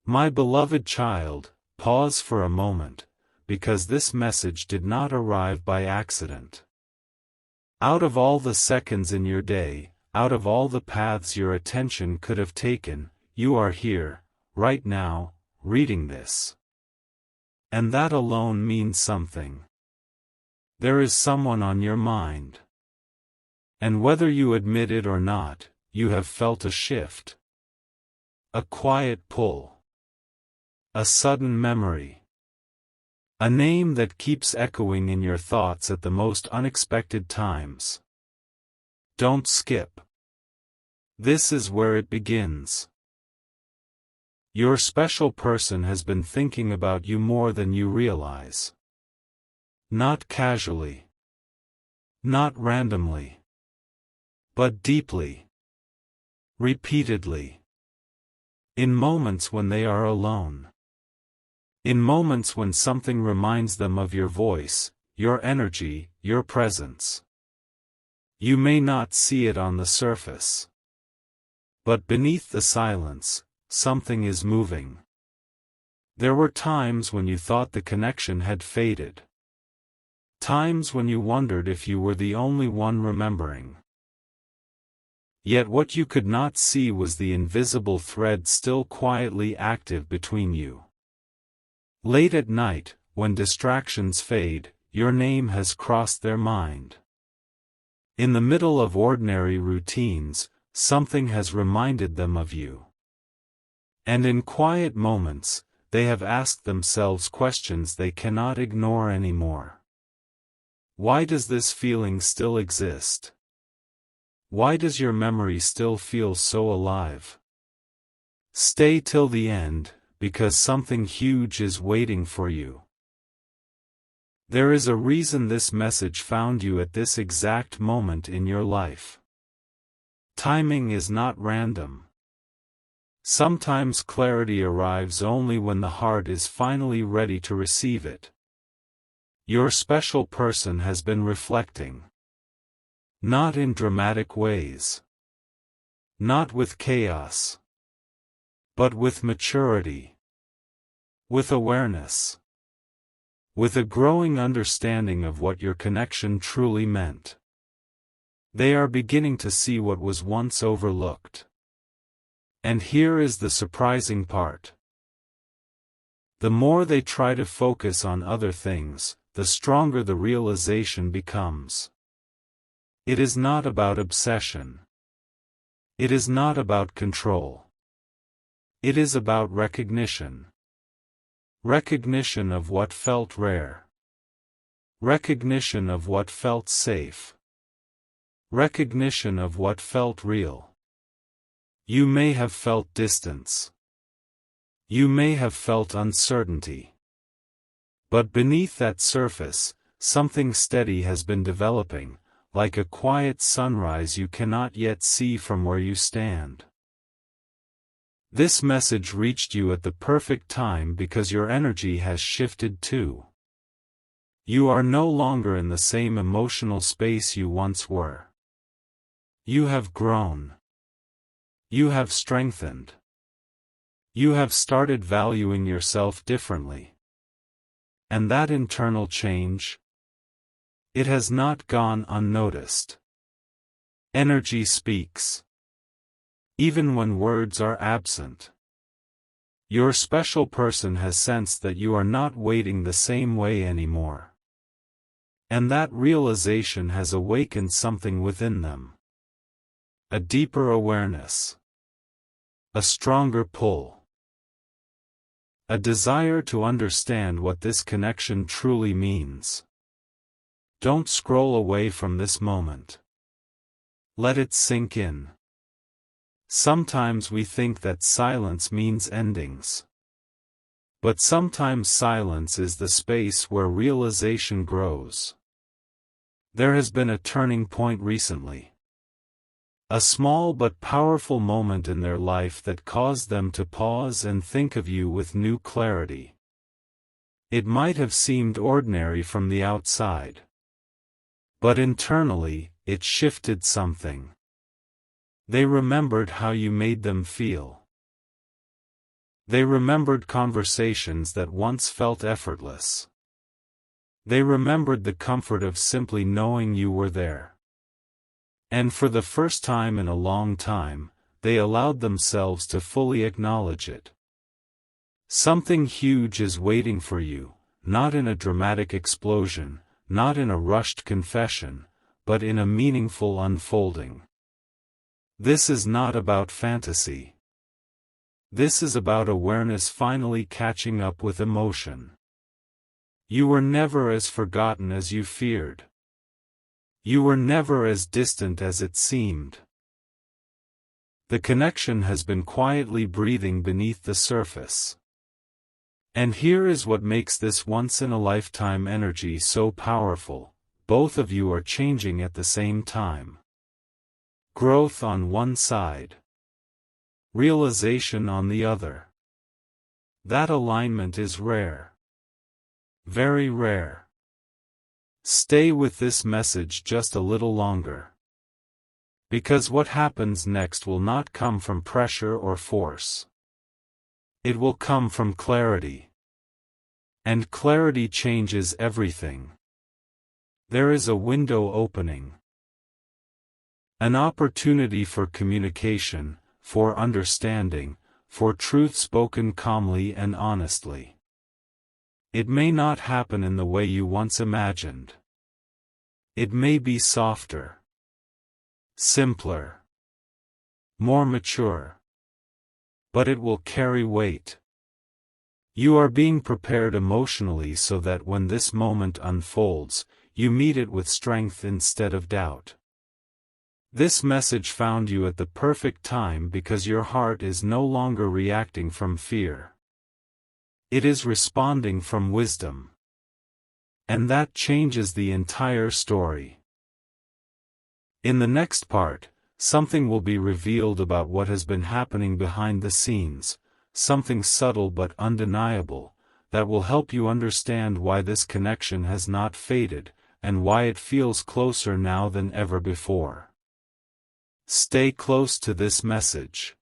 My beloved child, pause for a moment, because this message did not arrive by accident. Out of all the seconds in your day, out of all the paths your attention could have taken, you are here, right now, reading this. And that alone means something. There is someone on your mind. And whether you admit it or not, you have felt a shift. A quiet pull. A sudden memory. A name that keeps echoing in your thoughts at the most unexpected times. Don't skip. This is where it begins. Your special person has been thinking about you more than you realize. Not casually. Not randomly. But deeply. Repeatedly. In moments when they are alone. In moments when something reminds them of your voice, your energy, your presence. You may not see it on the surface. But beneath the silence, something is moving. There were times when you thought the connection had faded. Times when you wondered if you were the only one remembering. Yet what you could not see was the invisible thread still quietly active between you. Late at night, when distractions fade, your name has crossed their mind. In the middle of ordinary routines, something has reminded them of you. And in quiet moments, they have asked themselves questions they cannot ignore anymore. Why does this feeling still exist? Why does your memory still feel so alive? Stay till the end, because something huge is waiting for you. There is a reason this message found you at this exact moment in your life. Timing is not random. Sometimes clarity arrives only when the heart is finally ready to receive it. Your special person has been reflecting. Not in dramatic ways. Not with chaos. But with maturity. With awareness. With a growing understanding of what your connection truly meant. They are beginning to see what was once overlooked. And here is the surprising part. The more they try to focus on other things, the stronger the realization becomes. It is not about obsession. It is not about control. It is about recognition. Recognition of what felt rare. Recognition of what felt safe. Recognition of what felt real. You may have felt distance. You may have felt uncertainty. But beneath that surface, something steady has been developing, like a quiet sunrise you cannot yet see from where you stand. This message reached you at the perfect time because your energy has shifted too. You are no longer in the same emotional space you once were. You have grown. You have strengthened. You have started valuing yourself differently. And that internal change? It has not gone unnoticed. Energy speaks. Even when words are absent. Your special person has sensed that you are not waiting the same way anymore. And that realization has awakened something within them. A deeper awareness. A stronger pull. A desire to understand what this connection truly means. Don't scroll away from this moment. Let it sink in. Sometimes we think that silence means endings. But sometimes silence is the space where realization grows. There has been a turning point recently. A small but powerful moment in their life that caused them to pause and think of you with new clarity. It might have seemed ordinary from the outside. But internally, it shifted something. They remembered how you made them feel. They remembered conversations that once felt effortless. They remembered the comfort of simply knowing you were there. And for the first time in a long time, they allowed themselves to fully acknowledge it. Something huge is waiting for you, not in a dramatic explosion, not in a rushed confession, but in a meaningful unfolding. This is not about fantasy. This is about awareness finally catching up with emotion. You were never as forgotten as you feared. You were never as distant as it seemed. The connection has been quietly breathing beneath the surface. And here is what makes this once-in-a-lifetime energy so powerful: both of you are changing at the same time. Growth on one side, realization on the other. That alignment is rare. Very rare. Stay with this message just a little longer. Because what happens next will not come from pressure or force. It will come from clarity. And clarity changes everything. There is a window opening. An opportunity for communication, for understanding, for truth spoken calmly and honestly. It may not happen in the way you once imagined. It may be softer, simpler, more mature. But it will carry weight. You are being prepared emotionally so that when this moment unfolds, you meet it with strength instead of doubt. This message found you at the perfect time because your heart is no longer reacting from fear. It is responding from wisdom. And that changes the entire story. In the next part, something will be revealed about what has been happening behind the scenes, something subtle but undeniable, that will help you understand why this connection has not faded, and why it feels closer now than ever before. Stay close to this message.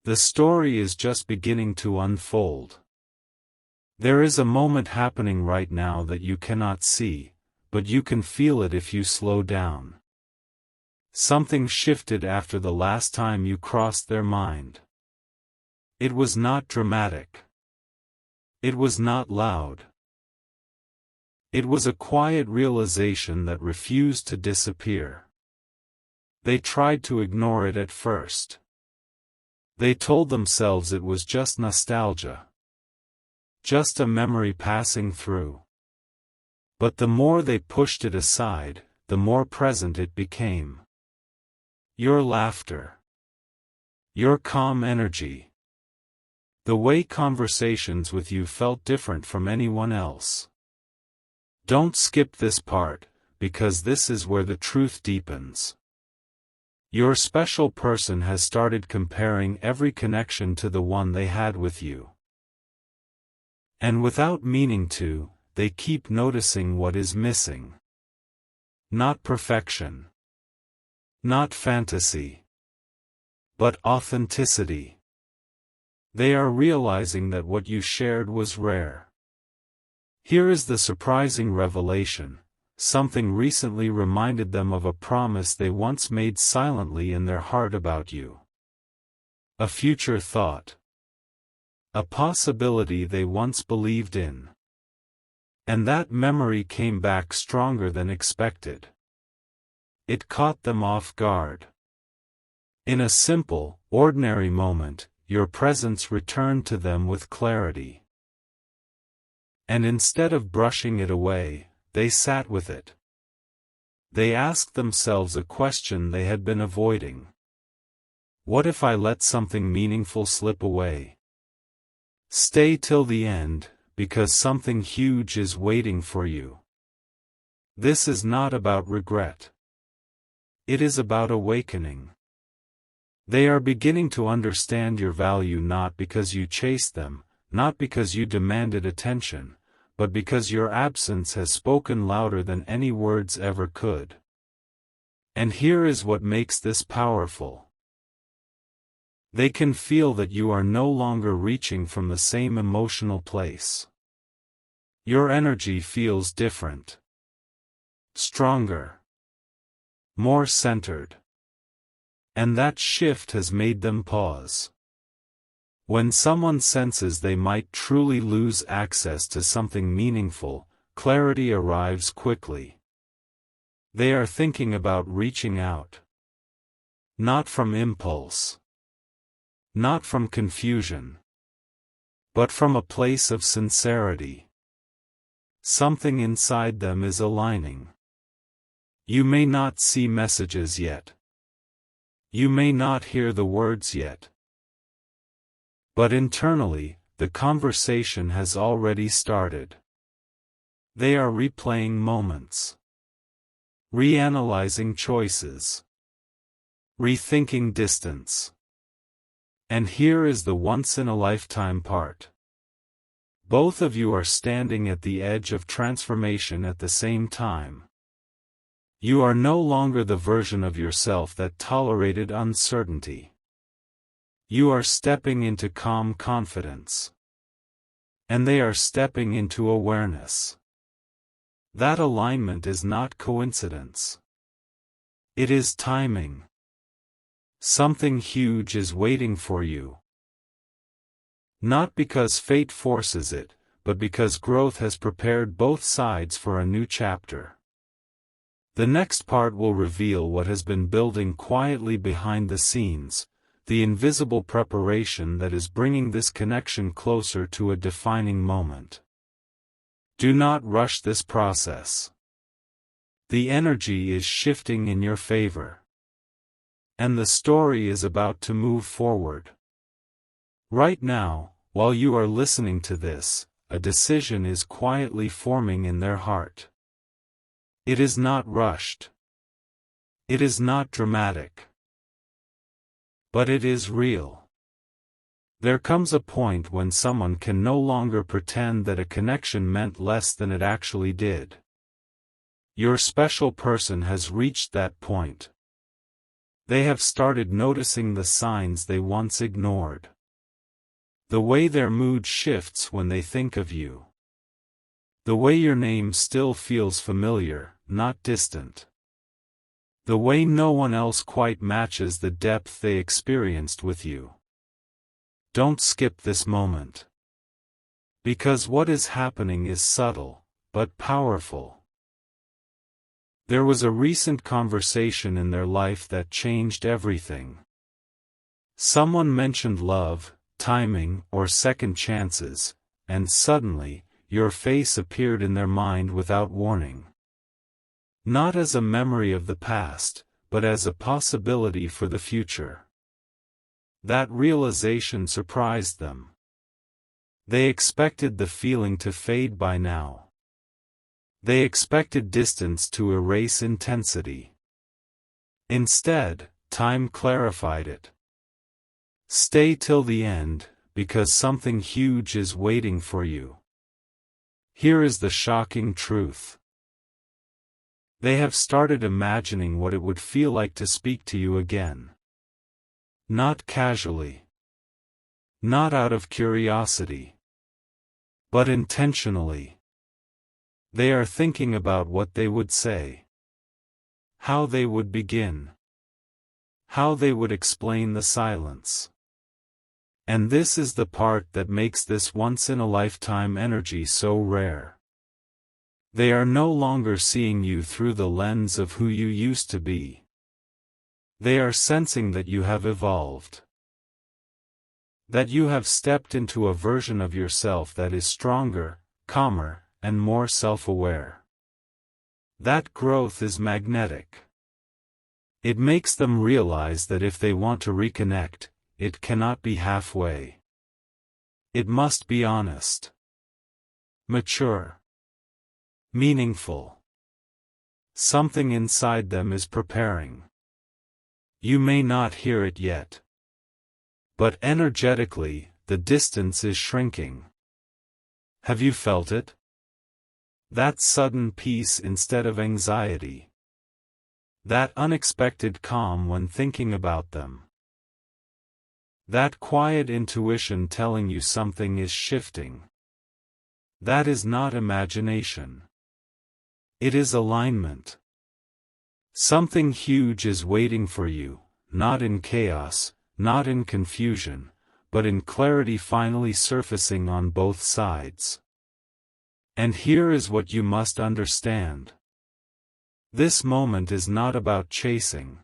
The story is just beginning to unfold. There is a moment happening right now that you cannot see, but you can feel it if you slow down. Something shifted after the last time you crossed their mind. It was not dramatic. It was not loud. It was a quiet realization that refused to disappear. They tried to ignore it at first. They told themselves it was just nostalgia. Just a memory passing through. But the more they pushed it aside, the more present it became. Your laughter. Your calm energy. The way conversations with you felt different from anyone else. Don't skip this part, because this is where the truth deepens. Your special person has started comparing every connection to the one they had with you. And without meaning to, they keep noticing what is missing. Not perfection. Not fantasy. But authenticity. They are realizing that what you shared was rare. Here is the surprising revelation: something recently reminded them of a promise they once made silently in their heart about you. A future thought. A possibility they once believed in. And that memory came back stronger than expected. It caught them off guard. In a simple, ordinary moment, your presence returned to them with clarity. And instead of brushing it away, they sat with it. They asked themselves a question they had been avoiding. What if I let something meaningful slip away? Stay till the end, because something huge is waiting for you. This is not about regret. It is about awakening. They are beginning to understand your value not because you chased them, not because you demanded attention, but because your absence has spoken louder than any words ever could. And here is what makes this powerful. They can feel that you are no longer reaching from the same emotional place. Your energy feels different. Stronger. More centered. And that shift has made them pause. When someone senses they might truly lose access to something meaningful, clarity arrives quickly. They are thinking about reaching out. Not from impulse. Not from confusion. But from a place of sincerity. Something inside them is aligning. You may not see messages yet. You may not hear the words yet. But internally, the conversation has already started. They are replaying moments. Reanalyzing choices. Rethinking distance. And here is the once-in-a-lifetime part. Both of you are standing at the edge of transformation at the same time. You are no longer the version of yourself that tolerated uncertainty. You are stepping into calm confidence. And they are stepping into awareness. That alignment is not coincidence. It is timing. Something huge is waiting for you. Not because fate forces it, but because growth has prepared both sides for a new chapter. The next part will reveal what has been building quietly behind the scenes, the invisible preparation that is bringing this connection closer to a defining moment. Do not rush this process. The energy is shifting in your favor. And the story is about to move forward. Right now, while you are listening to this, a decision is quietly forming in their heart. It is not rushed. It is not dramatic. But it is real. There comes a point when someone can no longer pretend that a connection meant less than it actually did. Your special person has reached that point. They have started noticing the signs they once ignored. The way their mood shifts when they think of you. The way your name still feels familiar, not distant. The way no one else quite matches the depth they experienced with you. Don't skip this moment. Because what is happening is subtle, but powerful. There was a recent conversation in their life that changed everything. Someone mentioned love, timing, or second chances, and suddenly, your face appeared in their mind without warning. Not as a memory of the past, but as a possibility for the future. That realization surprised them. They expected the feeling to fade by now. They expected distance to erase intensity. Instead, time clarified it. Stay till the end, because something huge is waiting for you. Here is the shocking truth. They have started imagining what it would feel like to speak to you again. Not casually. Not out of curiosity. But intentionally. They are thinking about what they would say. How they would begin. How they would explain the silence. And this is the part that makes this once-in-a-lifetime energy so rare. They are no longer seeing you through the lens of who you used to be. They are sensing that you have evolved. That you have stepped into a version of yourself that is stronger, calmer, and more self-aware. That growth is magnetic. It makes them realize that if they want to reconnect, it cannot be halfway. It must be honest. Mature. Meaningful. Something inside them is preparing. You may not hear it yet. But energetically, the distance is shrinking. Have you felt it? That sudden peace instead of anxiety. That unexpected calm when thinking about them. That quiet intuition telling you something is shifting. That is not imagination. It is alignment. Something huge is waiting for you, not in chaos, not in confusion, but in clarity finally surfacing on both sides. And here is what you must understand. This moment is not about chasing.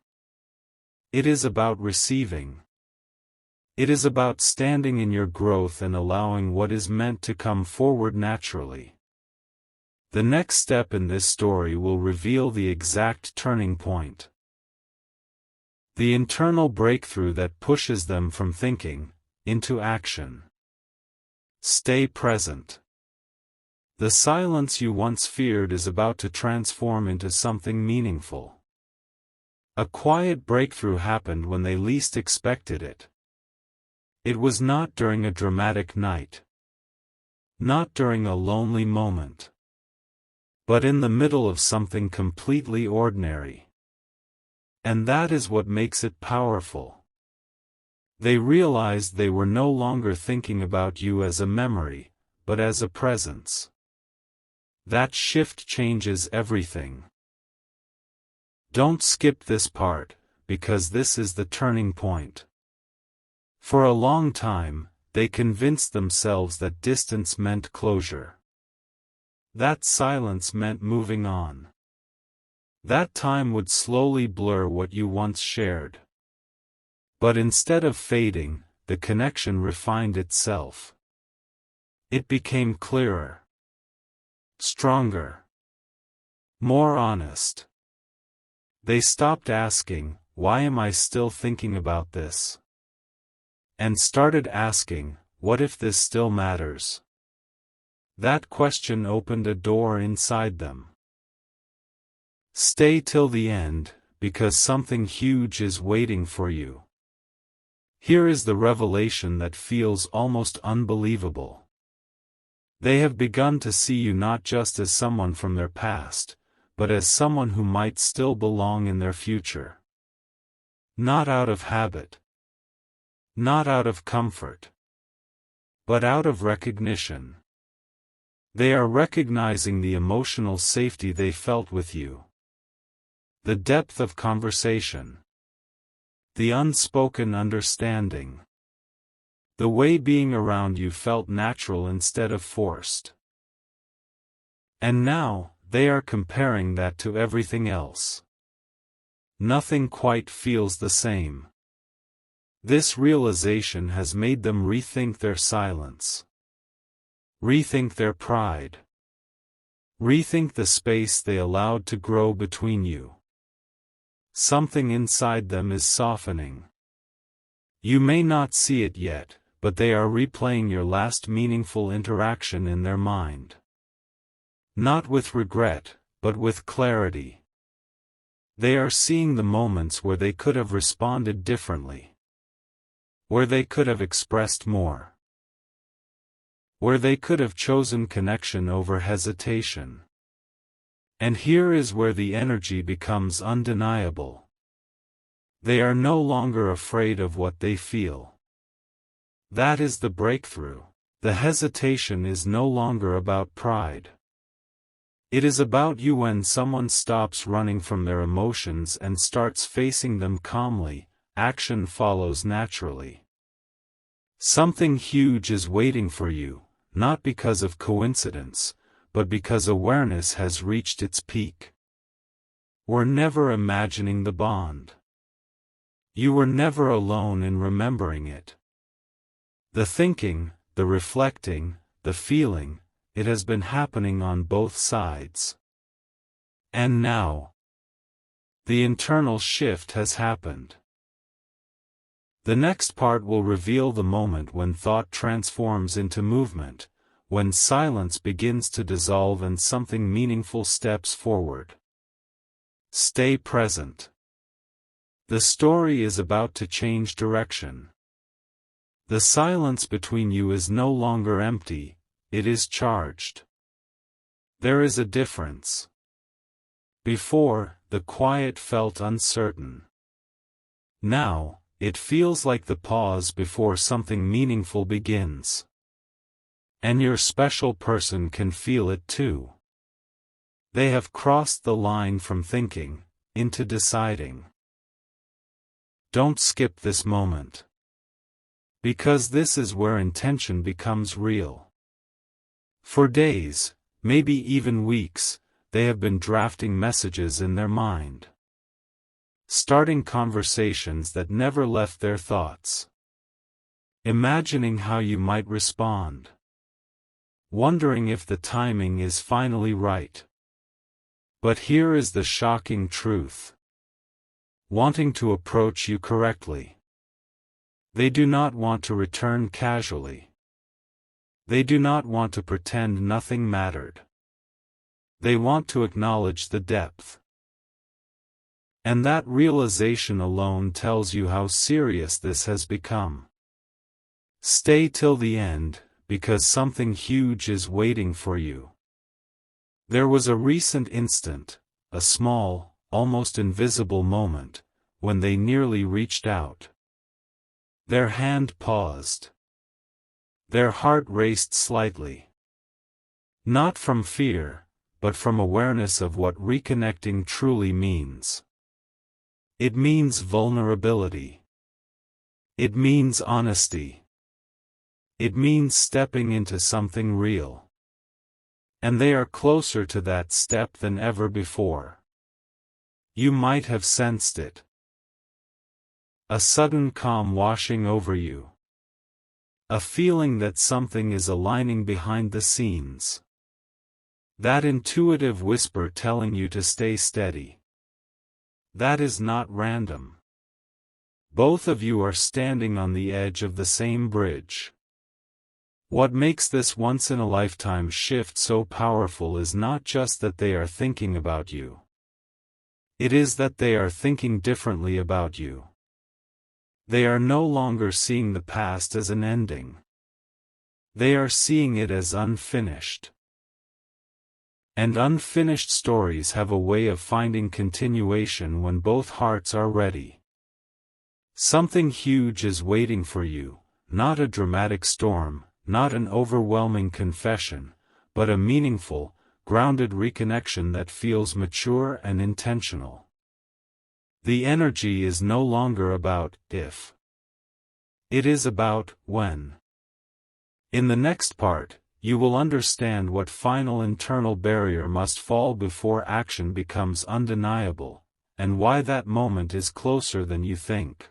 It is about receiving. It is about standing in your growth and allowing what is meant to come forward naturally. The next step in this story will reveal the exact turning point. The internal breakthrough that pushes them from thinking into action. Stay present. The silence you once feared is about to transform into something meaningful. A quiet breakthrough happened when they least expected it. It was not during a dramatic night. Not during a lonely moment. But in the middle of something completely ordinary. And that is what makes it powerful. They realized they were no longer thinking about you as a memory, but as a presence. That shift changes everything. Don't skip this part, because this is the turning point. For a long time, they convinced themselves that distance meant closure. That silence meant moving on. That time would slowly blur what you once shared. But instead of fading, the connection refined itself. It became clearer. Stronger. More honest. They stopped asking, "Why am I still thinking about this?" And started asking, "What if this still matters?" That question opened a door inside them. Stay till the end, because something huge is waiting for you. Here is the revelation that feels almost unbelievable. They have begun to see you not just as someone from their past, but as someone who might still belong in their future. Not out of habit. Not out of comfort. But out of recognition. They are recognizing the emotional safety they felt with you. The depth of conversation. The unspoken understanding. The way being around you felt natural instead of forced. And now, they are comparing that to everything else. Nothing quite feels the same. This realization has made them rethink their silence. Rethink their pride. Rethink the space they allowed to grow between you. Something inside them is softening. You may not see it yet, but they are replaying your last meaningful interaction in their mind. Not with regret, but with clarity. They are seeing the moments where they could have responded differently. Where they could have expressed more. Where they could have chosen connection over hesitation. And here is where the energy becomes undeniable. They are no longer afraid of what they feel. That is the breakthrough. The hesitation is no longer about pride. It is about you. When someone stops running from their emotions and starts facing them calmly, action follows naturally. Something huge is waiting for you, not because of coincidence, but because awareness has reached its peak. We're never imagining the bond. You were never alone in remembering it. The thinking, the reflecting, the feeling, it has been happening on both sides. And now, the internal shift has happened. The next part will reveal the moment when thought transforms into movement, when silence begins to dissolve and something meaningful steps forward. Stay present. The story is about to change direction. The silence between you is no longer empty, it is charged. There is a difference. Before, the quiet felt uncertain. Now, it feels like the pause before something meaningful begins. And your special person can feel it too. They have crossed the line from thinking into deciding. Don't skip this moment. Because this is where intention becomes real. For days, maybe even weeks, they have been drafting messages in their mind. Starting conversations that never left their thoughts. Imagining how you might respond. Wondering if the timing is finally right. But here is the shocking truth. Wanting to approach you correctly. They do not want to return casually. They do not want to pretend nothing mattered. They want to acknowledge the depth. And that realization alone tells you how serious this has become. Stay till the end, because something huge is waiting for you. There was a recent instant, a small, almost invisible moment, when they nearly reached out. Their hand paused. Their heart raced slightly. Not from fear, but from awareness of what reconnecting truly means. It means vulnerability. It means honesty. It means stepping into something real. And they are closer to that step than ever before. You might have sensed it. A sudden calm washing over you. A feeling that something is aligning behind the scenes. That intuitive whisper telling you to stay steady. That is not random. Both of you are standing on the edge of the same bridge. What makes this once-in-a-lifetime shift so powerful is not just that they are thinking about you. It is that they are thinking differently about you. They are no longer seeing the past as an ending. They are seeing it as unfinished. And unfinished stories have a way of finding continuation when both hearts are ready. Something huge is waiting for you, not a dramatic storm, not an overwhelming confession, but a meaningful, grounded reconnection that feels mature and intentional. The energy is no longer about if. It is about when. In the next part, you will understand what final internal barrier must fall before action becomes undeniable, and why that moment is closer than you think.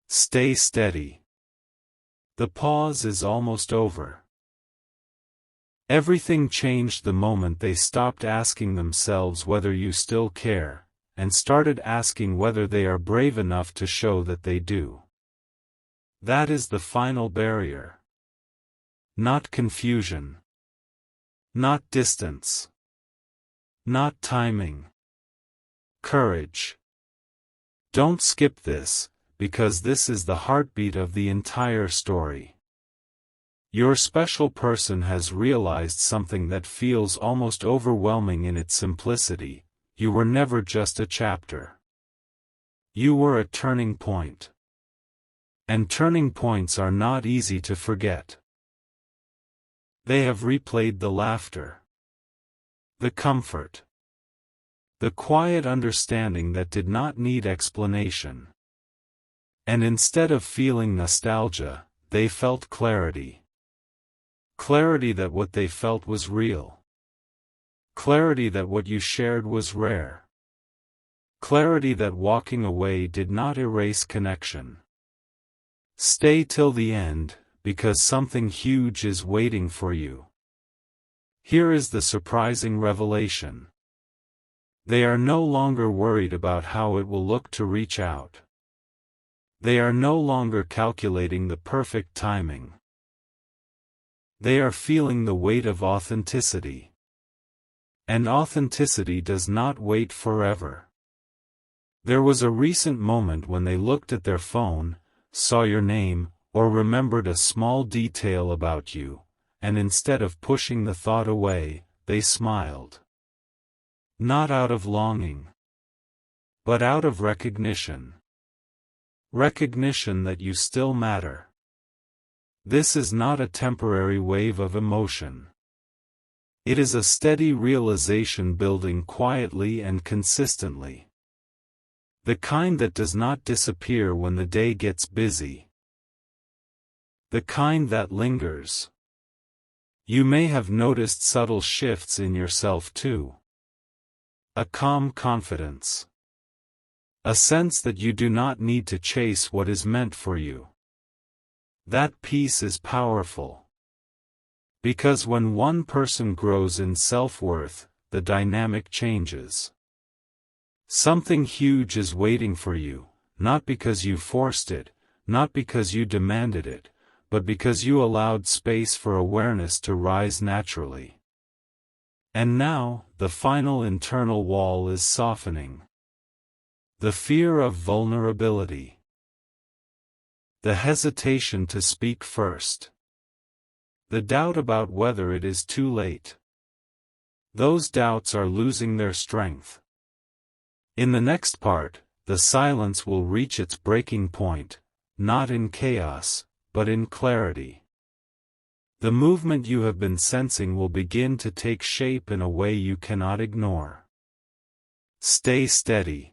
Stay steady. The pause is almost over. Everything changed the moment they stopped asking themselves whether you still care, and started asking whether they are brave enough to show that they do. That is the final barrier. Not confusion. Not distance. Not timing. Courage. Don't skip this, because this is the heartbeat of the entire story. Your special person has realized something that feels almost overwhelming in its simplicity. You were never just a chapter. You were a turning point. And turning points are not easy to forget. They have replayed the laughter. The comfort. The quiet understanding that did not need explanation. And instead of feeling nostalgia, they felt clarity. Clarity that what they felt was real. Clarity that what you shared was rare. Clarity that walking away did not erase connection. Stay till the end, because something huge is waiting for you. Here is the surprising revelation. They are no longer worried about how it will look to reach out. They are no longer calculating the perfect timing. They are feeling the weight of authenticity. And authenticity does not wait forever. There was a recent moment when they looked at their phone, saw your name, or remembered a small detail about you, and instead of pushing the thought away, they smiled. Not out of longing, but out of recognition. Recognition that you still matter. This is not a temporary wave of emotion. It is a steady realization building quietly and consistently. The kind that does not disappear when the day gets busy. The kind that lingers. You may have noticed subtle shifts in yourself too. A calm confidence. A sense that you do not need to chase what is meant for you. That peace is powerful. Because when one person grows in self-worth, the dynamic changes. Something huge is waiting for you, not because you forced it, not because you demanded it, but because you allowed space for awareness to rise naturally. And now, the final internal wall is softening. The fear of vulnerability. The hesitation to speak first. The doubt about whether it is too late. Those doubts are losing their strength. In the next part, the silence will reach its breaking point, not in chaos, but in clarity. The movement you have been sensing will begin to take shape in a way you cannot ignore. Stay steady.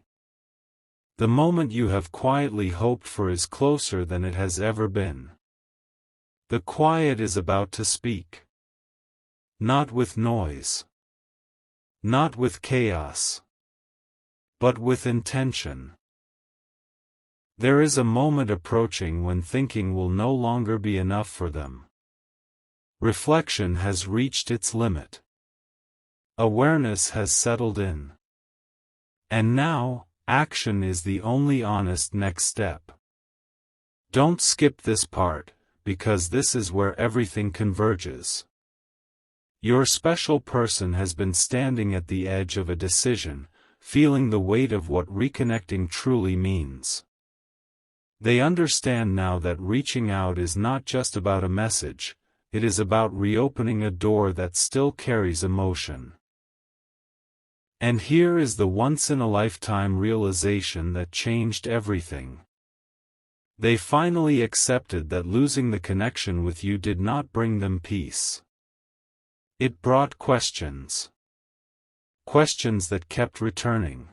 The moment you have quietly hoped for is closer than it has ever been. The quiet is about to speak. Not with noise. Not with chaos. But with intention. There is a moment approaching when thinking will no longer be enough for them. Reflection has reached its limit. Awareness has settled in. And now, action is the only honest next step. Don't skip this part, because this is where everything converges. Your special person has been standing at the edge of a decision, feeling the weight of what reconnecting truly means. They understand now that reaching out is not just about a message, it is about reopening a door that still carries emotion. And here is the once-in-a-lifetime realization that changed everything. They finally accepted that losing the connection with you did not bring them peace. It brought questions. Questions that kept returning.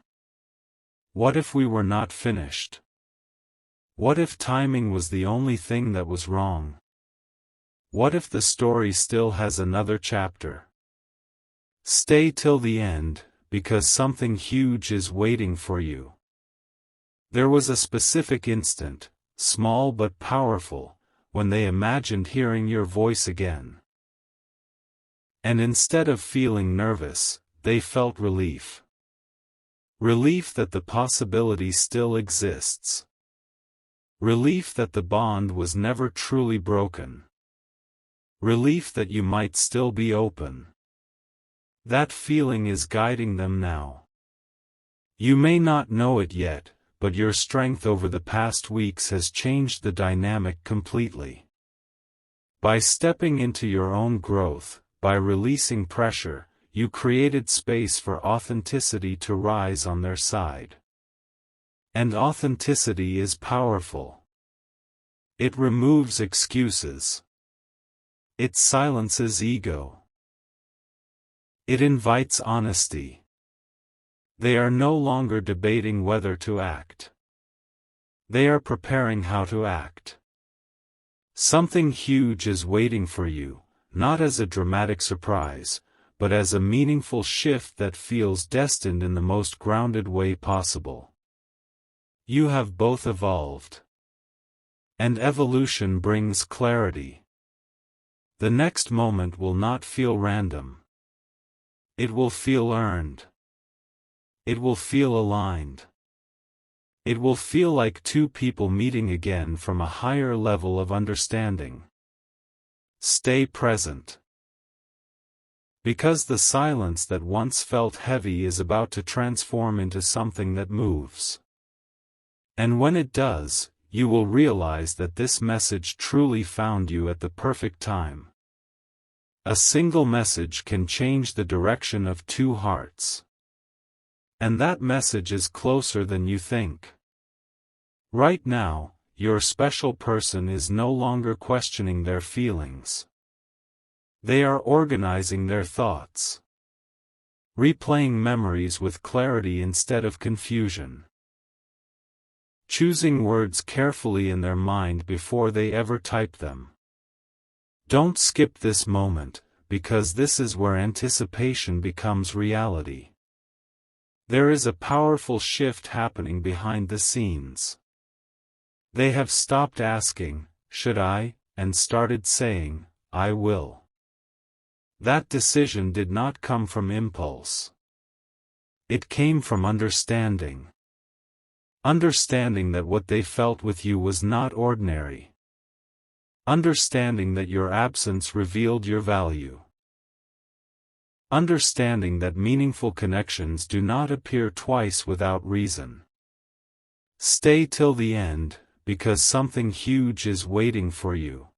What if we were not finished? What if timing was the only thing that was wrong? What if the story still has another chapter? Stay till the end, because something huge is waiting for you. There was a specific instant, small but powerful, when they imagined hearing your voice again. And instead of feeling nervous, they felt relief. Relief that the possibility still exists. Relief that the bond was never truly broken. Relief that you might still be open. That feeling is guiding them now. You may not know it yet, but your strength over the past weeks has changed the dynamic completely. By stepping into your own growth, by releasing pressure, you created space for authenticity to rise on their side. And authenticity is powerful. It removes excuses. It silences ego. It invites honesty. They are no longer debating whether to act. They are preparing how to act. Something huge is waiting for you, not as a dramatic surprise, but as a meaningful shift that feels destined in the most grounded way possible. You have both evolved. And evolution brings clarity. The next moment will not feel random. It will feel earned. It will feel aligned. It will feel like two people meeting again from a higher level of understanding. Stay present. Because the silence that once felt heavy is about to transform into something that moves. And when it does, you will realize that this message truly found you at the perfect time. A single message can change the direction of two hearts. And that message is closer than you think. Right now, your special person is no longer questioning their feelings. They are organizing their thoughts, replaying memories with clarity instead of confusion, choosing words carefully in their mind before they ever type them. Don't skip this moment, because this is where anticipation becomes reality. There is a powerful shift happening behind the scenes. They have stopped asking, "Should I?" and started saying, "I will." That decision did not come from impulse. It came from understanding. Understanding that what they felt with you was not ordinary. Understanding that your absence revealed your value. Understanding that meaningful connections do not appear twice without reason. Stay till the end, because something huge is waiting for you.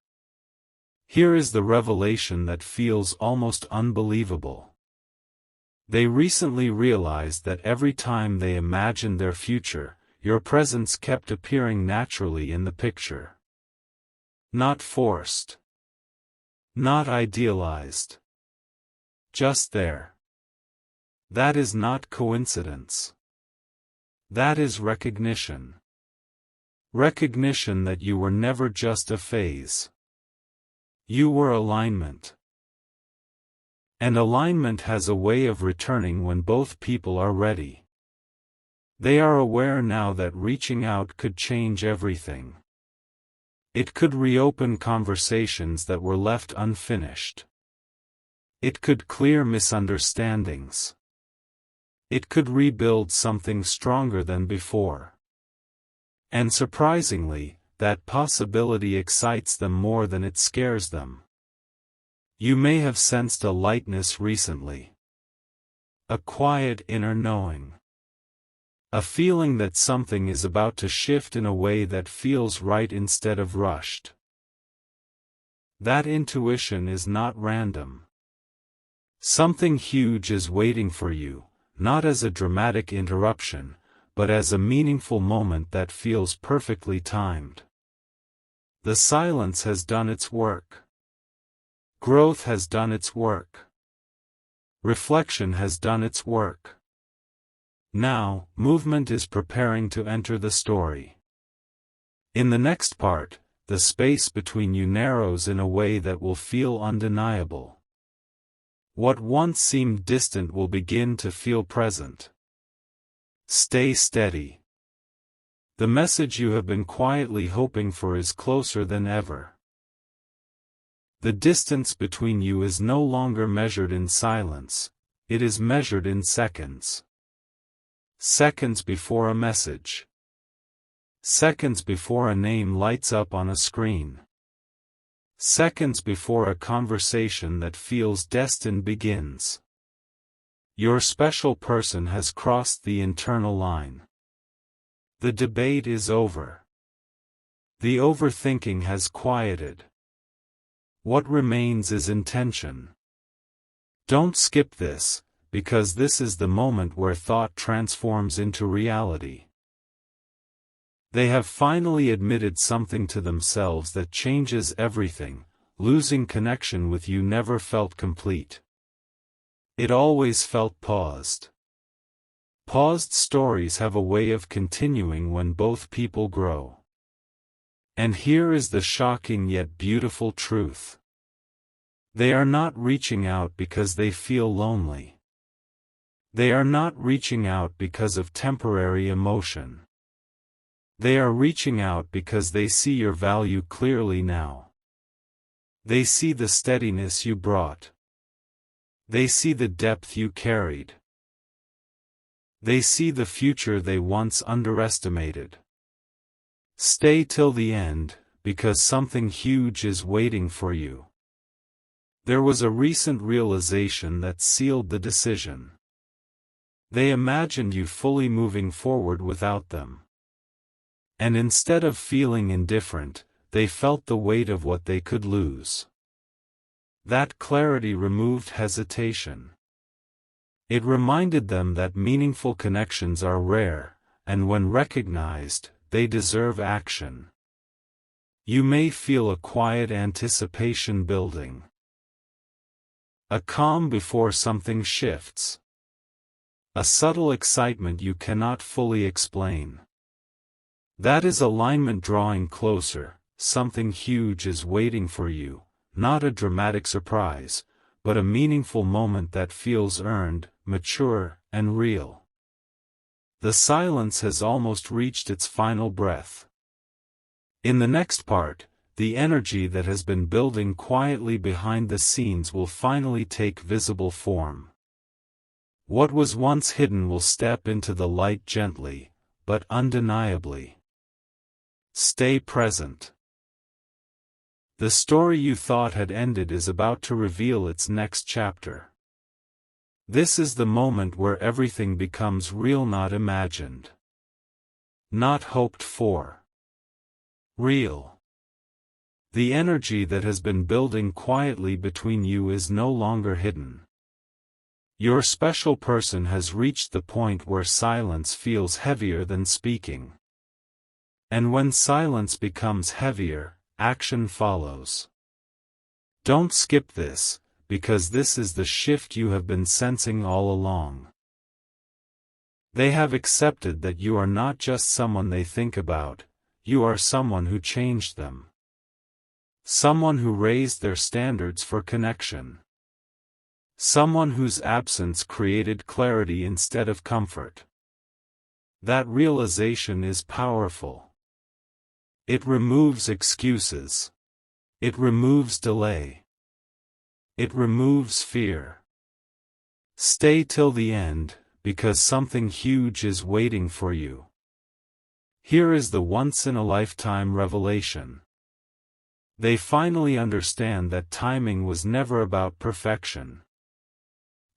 Here is the revelation that feels almost unbelievable. They recently realized that every time they imagined their future, your presence kept appearing naturally in the picture. Not forced. Not idealized. Just there. That is not coincidence. That is recognition. Recognition that you were never just a phase. You were alignment. And alignment has a way of returning when both people are ready. They are aware now that reaching out could change everything. It could reopen conversations that were left unfinished. It could clear misunderstandings. It could rebuild something stronger than before. And surprisingly, that possibility excites them more than it scares them. You may have sensed a lightness recently. A quiet inner knowing. A feeling that something is about to shift in a way that feels right instead of rushed. That intuition is not random. Something huge is waiting for you, not as a dramatic interruption, but as a meaningful moment that feels perfectly timed. The silence has done its work. Growth has done its work. Reflection has done its work. Now, movement is preparing to enter the story. In the next part, the space between you narrows in a way that will feel undeniable. What once seemed distant will begin to feel present. Stay steady. The message you have been quietly hoping for is closer than ever. The distance between you is no longer measured in silence, it is measured in seconds. Seconds before a message. Seconds before a name lights up on a screen. Seconds before a conversation that feels destined begins. Your special person has crossed the internal line. The debate is over. The overthinking has quieted. What remains is intention. Don't skip this, because this is the moment where thought transforms into reality. They have finally admitted something to themselves that changes everything. Losing connection with you never felt complete. It always felt paused. Paused stories have a way of continuing when both people grow. And here is the shocking yet beautiful truth. They are not reaching out because they feel lonely. They are not reaching out because of temporary emotion. They are reaching out because they see your value clearly now. They see the steadiness you brought. They see the depth you carried. They see the future they once underestimated. Stay till the end, because something huge is waiting for you. There was a recent realization that sealed the decision. They imagined you fully moving forward without them. And instead of feeling indifferent, they felt the weight of what they could lose. That clarity removed hesitation. It reminded them that meaningful connections are rare, and when recognized, they deserve action. You may feel a quiet anticipation building. A calm before something shifts. A subtle excitement you cannot fully explain. That is alignment drawing closer. Something huge is waiting for you, not a dramatic surprise, but a meaningful moment that feels earned, mature, and real. The silence has almost reached its final breath. In the next part, the energy that has been building quietly behind the scenes will finally take visible form. What was once hidden will step into the light gently, but undeniably. Stay present. The story you thought had ended is about to reveal its next chapter. This is the moment where everything becomes real, not imagined. Not hoped for. Real. The energy that has been building quietly between you is no longer hidden. Your special person has reached the point where silence feels heavier than speaking. And when silence becomes heavier, action follows. Don't skip this, because this is the shift you have been sensing all along. They have accepted that you are not just someone they think about, you are someone who changed them. Someone who raised their standards for connection. Someone whose absence created clarity instead of comfort. That realization is powerful. It removes excuses. It removes delay. It removes fear. Stay till the end, because something huge is waiting for you. Here is the once-in-a-lifetime revelation. They finally understand that timing was never about perfection.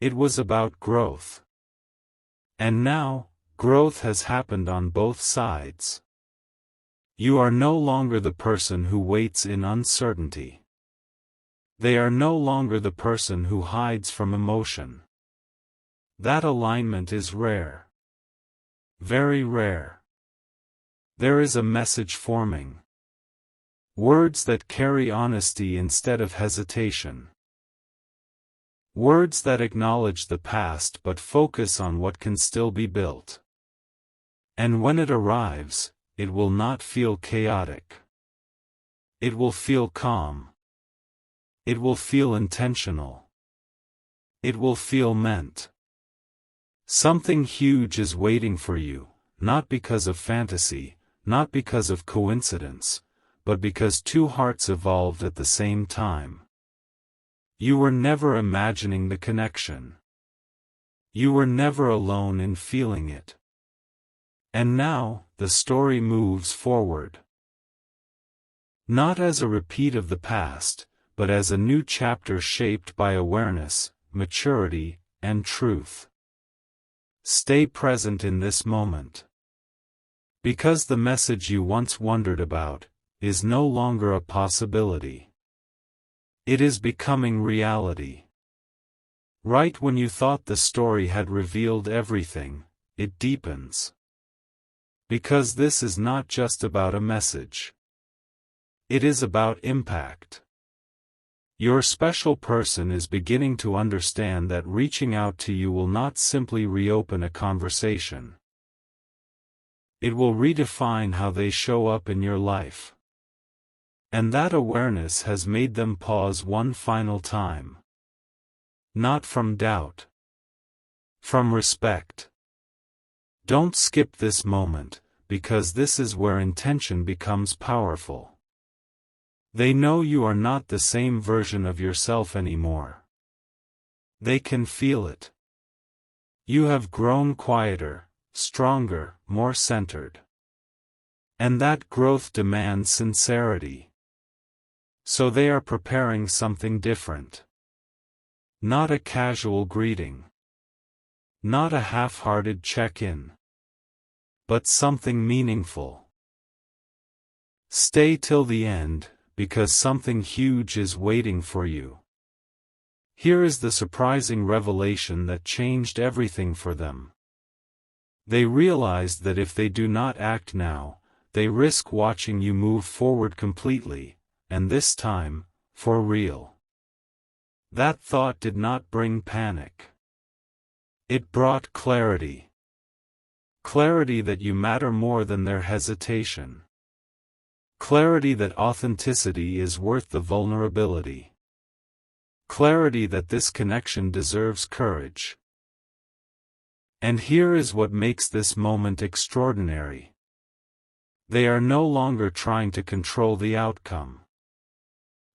It was about growth. And now, growth has happened on both sides. You are no longer the person who waits in uncertainty. They are no longer the person who hides from emotion. That alignment is rare. Very rare. There is a message forming. Words that carry honesty instead of hesitation. Words that acknowledge the past but focus on what can still be built. And when it arrives, it will not feel chaotic. It will feel calm. It will feel intentional. It will feel meant. Something huge is waiting for you, not because of fantasy, not because of coincidence, but because two hearts evolved at the same time. You were never imagining the connection. You were never alone in feeling it. And now, the story moves forward. Not as a repeat of the past, but as a new chapter shaped by awareness, maturity, and truth. Stay present in this moment. Because the message you once wondered about is no longer a possibility. It is becoming reality. Right when you thought the story had revealed everything, it deepens. Because this is not just about a message. It is about impact. Your special person is beginning to understand that reaching out to you will not simply reopen a conversation. It will redefine how they show up in your life. And that awareness has made them pause one final time. Not from doubt. From respect. Don't skip this moment, because this is where intention becomes powerful. They know you are not the same version of yourself anymore. They can feel it. You have grown quieter, stronger, more centered. And that growth demands sincerity. So they are preparing something different. Not a casual greeting. Not a half-hearted check-in. But something meaningful. Stay till the end, because something huge is waiting for you. Here is the surprising revelation that changed everything for them. They realized that if they do not act now, they risk watching you move forward completely, and this time, for real. That thought did not bring panic. It brought clarity. Clarity that you matter more than their hesitation. Clarity that authenticity is worth the vulnerability. Clarity that this connection deserves courage. And here is what makes this moment extraordinary. They are no longer trying to control the outcome.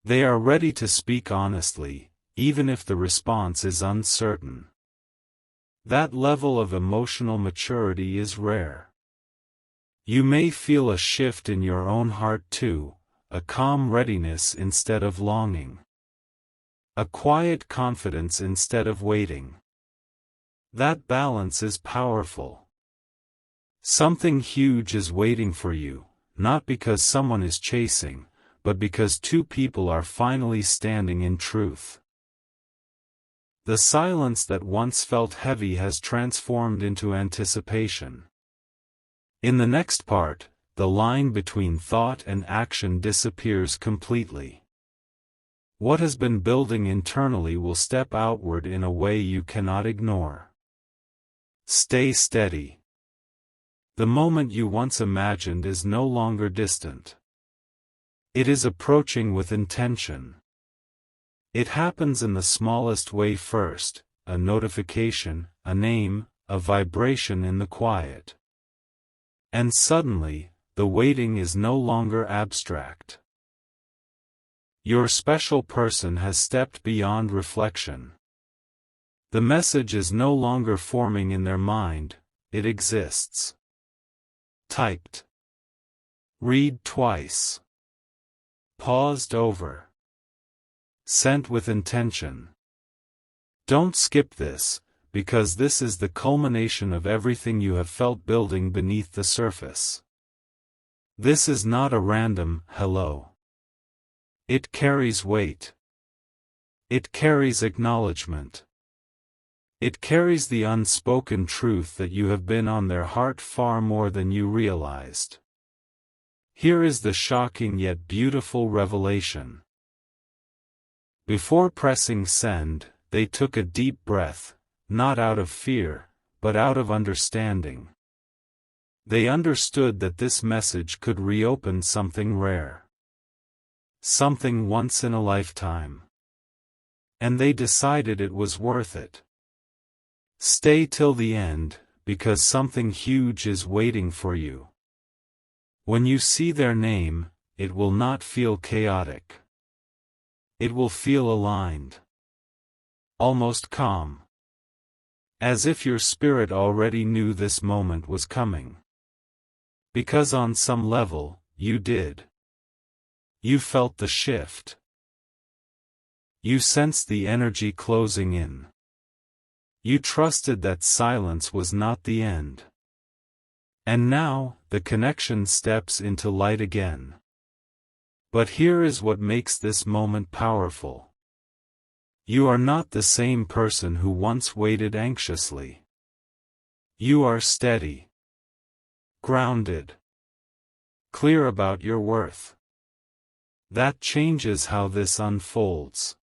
They are ready to speak honestly, even if the response is uncertain. That level of emotional maturity is rare. You may feel a shift in your own heart too, a calm readiness instead of longing. A quiet confidence instead of waiting. That balance is powerful. Something huge is waiting for you, not because someone is chasing, but because two people are finally standing in truth. The silence that once felt heavy has transformed into anticipation. In the next part, the line between thought and action disappears completely. What has been building internally will step outward in a way you cannot ignore. Stay steady. The moment you once imagined is no longer distant. It is approaching with intention. It happens in the smallest way first, a notification, a name, a vibration in the quiet. And suddenly, the waiting is no longer abstract. Your special person has stepped beyond reflection. The message is no longer forming in their mind, it exists. Typed. Read twice. Paused over. Sent with intention. Don't skip this, because this is the culmination of everything you have felt building beneath the surface. This is not a random hello. It carries weight. It carries acknowledgement. It carries the unspoken truth that you have been on their heart far more than you realized. Here is the shocking yet beautiful revelation. Before pressing send, they took a deep breath, not out of fear, but out of understanding. They understood that this message could reopen something rare. Something once in a lifetime. And they decided it was worth it. Stay till the end, because something huge is waiting for you. When you see their name, it will not feel chaotic. It will feel aligned. Almost calm. As if your spirit already knew this moment was coming. Because on some level, you did. You felt the shift. You sensed the energy closing in. You trusted that silence was not the end. And now, the connection steps into light again. But here is what makes this moment powerful. You are not the same person who once waited anxiously. You are steady. Grounded. Clear about your worth. That changes how this unfolds.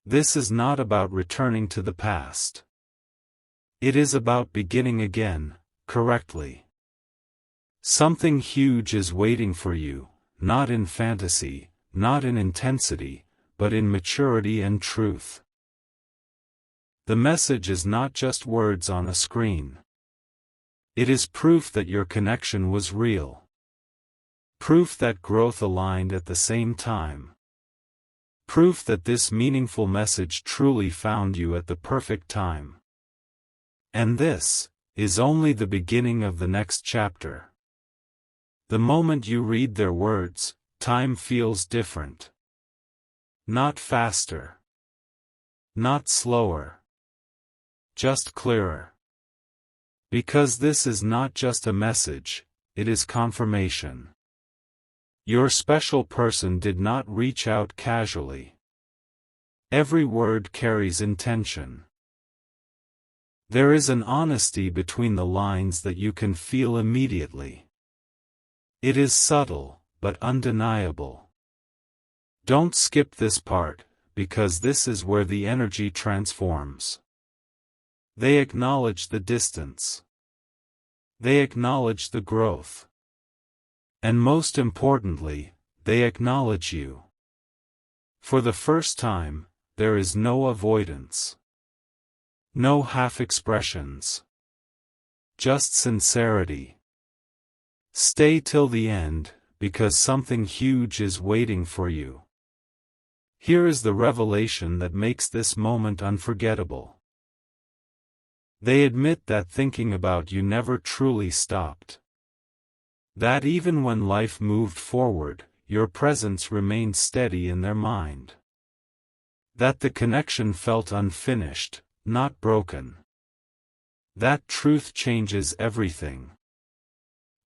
This is not about returning to the past. It is about beginning again, correctly. Something huge is waiting for you, not in fantasy, not in intensity, but in maturity and truth. The message is not just words on a screen. It is proof that your connection was real. Proof that growth aligned at the same time. Proof that this meaningful message truly found you at the perfect time. And this is only the beginning of the next chapter. The moment you read their words, time feels different. Not faster. Not slower. Just clearer. Because this is not just a message, it is confirmation. Your special person did not reach out casually. Every word carries intention. There is an honesty between the lines that you can feel immediately. It is subtle, but undeniable. Don't skip this part, because this is where the energy transforms. They acknowledge the distance. They acknowledge the growth. And most importantly, they acknowledge you. For the first time, there is no avoidance. No half-expressions. Just sincerity. Stay till the end, because something huge is waiting for you. Here is the revelation that makes this moment unforgettable. They admit that thinking about you never truly stopped. That even when life moved forward, your presence remained steady in their mind. That the connection felt unfinished, not broken. That truth changes everything.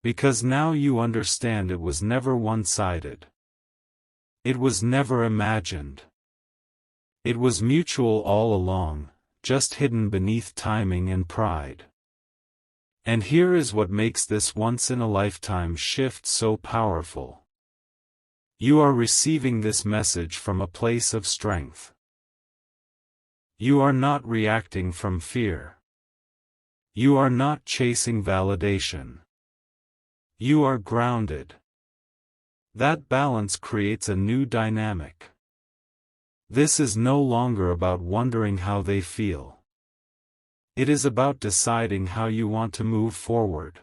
Because now you understand it was never one-sided. It was never imagined. It was mutual all along, just hidden beneath timing and pride. And here is what makes this once-in-a-lifetime shift so powerful. You are receiving this message from a place of strength. You are not reacting from fear. You are not chasing validation. You are grounded. That balance creates a new dynamic. This is no longer about wondering how they feel. It is about deciding how you want to move forward.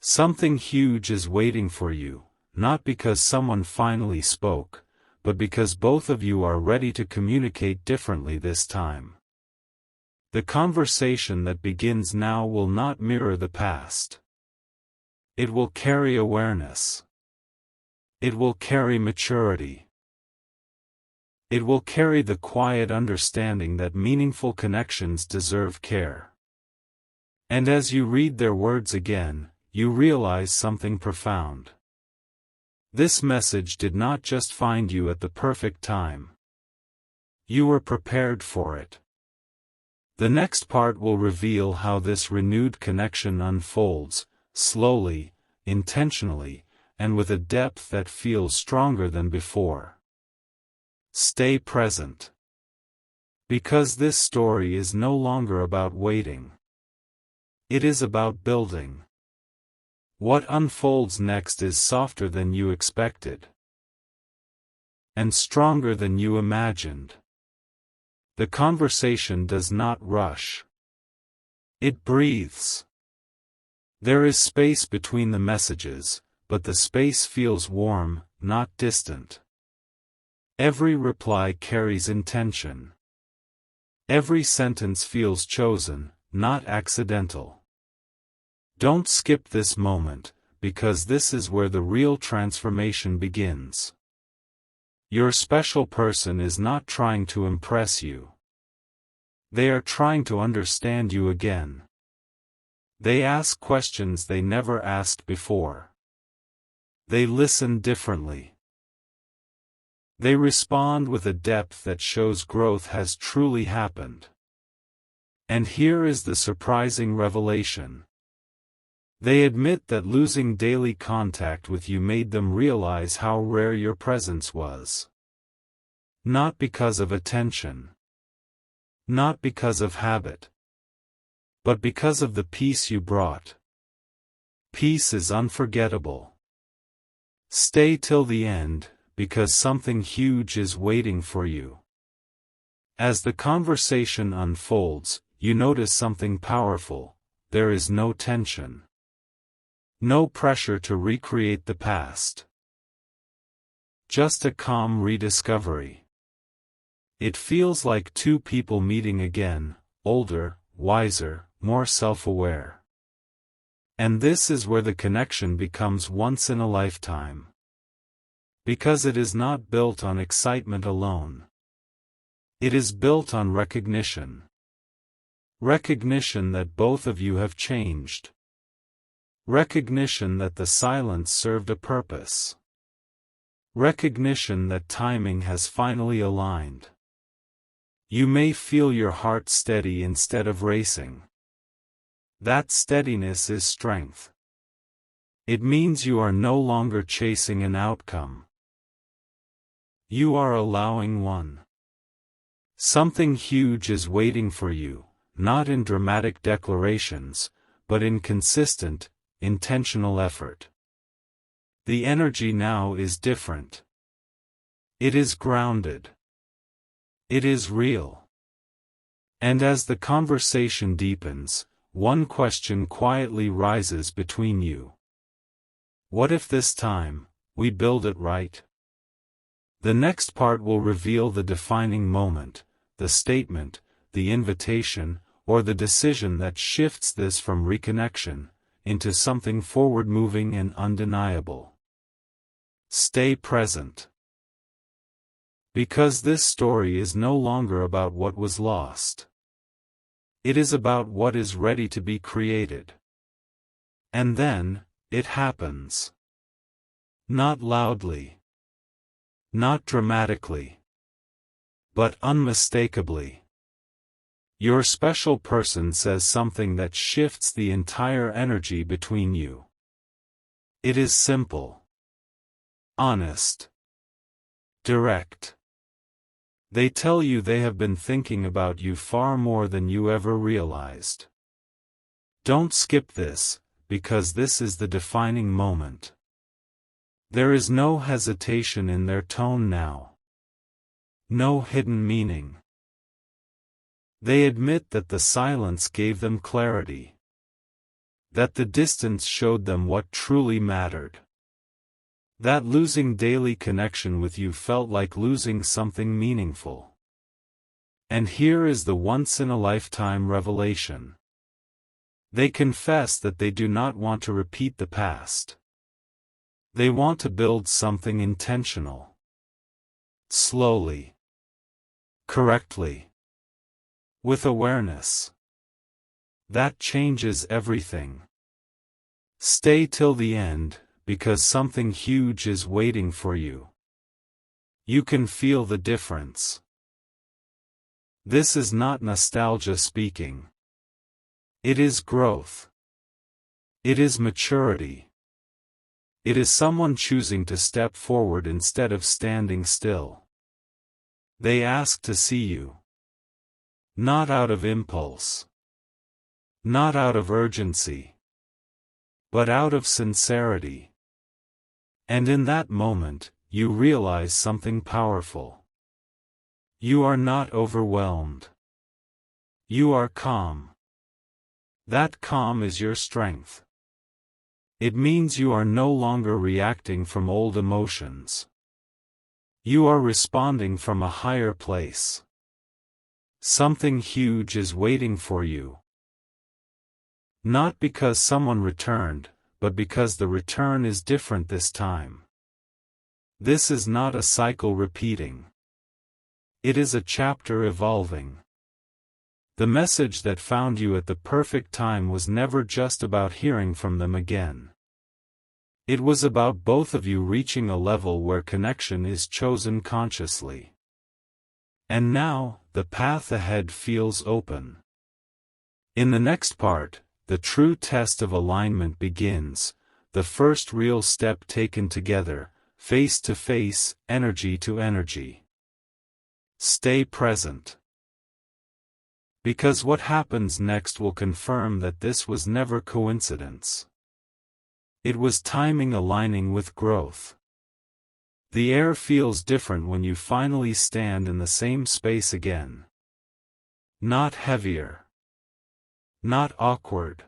Something huge is waiting for you, not because someone finally spoke, but because both of you are ready to communicate differently this time. The conversation that begins now will not mirror the past. It will carry awareness. It will carry maturity. It will carry the quiet understanding that meaningful connections deserve care. And as you read their words again, you realize something profound. This message did not just find you at the perfect time. You were prepared for it. The next part will reveal how this renewed connection unfolds, slowly, intentionally, and with a depth that feels stronger than before. Stay present. Because this story is no longer about waiting. It is about building. What unfolds next is softer than you expected. And stronger than you imagined. The conversation does not rush. It breathes. There is space between the messages, but the space feels warm, not distant. Every reply carries intention. Every sentence feels chosen, not accidental. Don't skip this moment, because this is where the real transformation begins. Your special person is not trying to impress you. They are trying to understand you again. They ask questions they never asked before. They listen differently. They respond with a depth that shows growth has truly happened. And here is the surprising revelation. They admit that losing daily contact with you made them realize how rare your presence was. Not because of attention. Not because of habit. But because of the peace you brought. Peace is unforgettable. Stay till the end, because something huge is waiting for you. As the conversation unfolds, you notice something powerful. There is no tension. No pressure to recreate the past. Just a calm rediscovery. It feels like two people meeting again, older, wiser, more self-aware. And this is where the connection becomes once in a lifetime. Because it is not built on excitement alone. It is built on recognition. Recognition that both of you have changed. Recognition that the silence served a purpose. Recognition that timing has finally aligned. You may feel your heart steady instead of racing. That steadiness is strength. It means you are no longer chasing an outcome. You are allowing one. Something huge is waiting for you, not in dramatic declarations, but in consistent, intentional effort. The energy now is different. It is grounded. It is real. And as the conversation deepens, one question quietly rises between you. What if this time, we build it right? The next part will reveal the defining moment, the statement, the invitation, or the decision that shifts this from reconnection into something forward-moving and undeniable. Stay present. Because this story is no longer about what was lost. It is about what is ready to be created. And then, it happens. Not loudly. Not dramatically. But unmistakably. Your special person says something that shifts the entire energy between you. It is simple. Honest. Direct. They tell you they have been thinking about you far more than you ever realized. Don't skip this, because this is the defining moment. There is no hesitation in their tone now. No hidden meaning. They admit that the silence gave them clarity. That the distance showed them what truly mattered. That losing daily connection with you felt like losing something meaningful. And here is the once-in-a-lifetime revelation. They confess that they do not want to repeat the past. They want to build something intentional. Slowly. Correctly. With awareness. That changes everything. Stay till the end, because something huge is waiting for you. You can feel the difference. This is not nostalgia speaking. It is growth. It is maturity. It is someone choosing to step forward instead of standing still. They ask to see you. Not out of impulse. Not out of urgency. But out of sincerity. And in that moment, you realize something powerful. You are not overwhelmed. You are calm. That calm is your strength. It means you are no longer reacting from old emotions. You are responding from a higher place. Something huge is waiting for you. Not because someone returned, but because the return is different this time. This is not a cycle repeating. It is a chapter evolving. The message that found you at the perfect time was never just about hearing from them again. It was about both of you reaching a level where connection is chosen consciously. And now, the path ahead feels open. In the next part, the true test of alignment begins, the first real step taken together, face to face, energy to energy. Stay present. Because what happens next will confirm that this was never coincidence. It was timing aligning with growth. The air feels different when you finally stand in the same space again. Not heavier. Not awkward.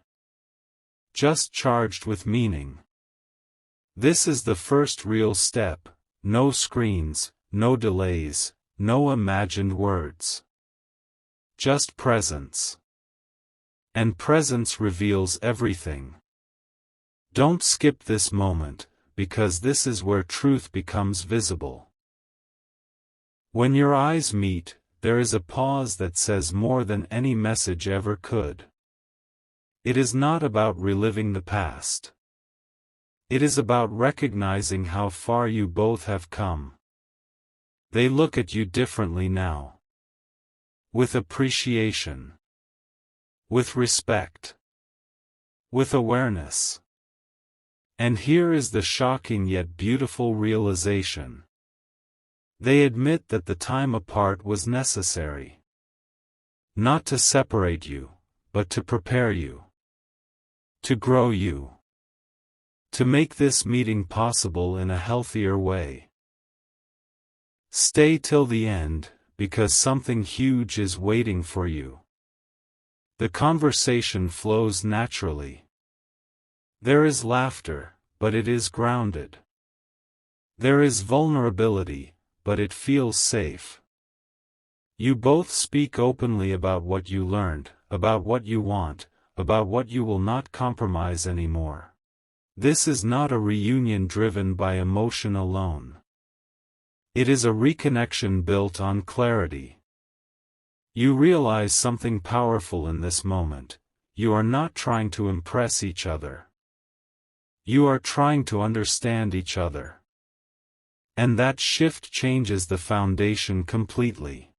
Just charged with meaning. This is the first real step, no screens, no delays, no imagined words. Just presence. And presence reveals everything. Don't skip this moment, because this is where truth becomes visible. When your eyes meet, there is a pause that says more than any message ever could. It is not about reliving the past. It is about recognizing how far you both have come. They look at you differently now. With appreciation. With respect. With awareness. And here is the shocking yet beautiful realization. They admit that the time apart was necessary. Not to separate you, but to prepare you. To grow you. To make this meeting possible in a healthier way. Stay till the end, because something huge is waiting for you. The conversation flows naturally. There is laughter, but it is grounded. There is vulnerability, but it feels safe. You both speak openly about what you learned, about what you want, about what you will not compromise anymore. This is not a reunion driven by emotion alone. It is a reconnection built on clarity. You realize something powerful in this moment. You are not trying to impress each other. You are trying to understand each other. And that shift changes the foundation completely.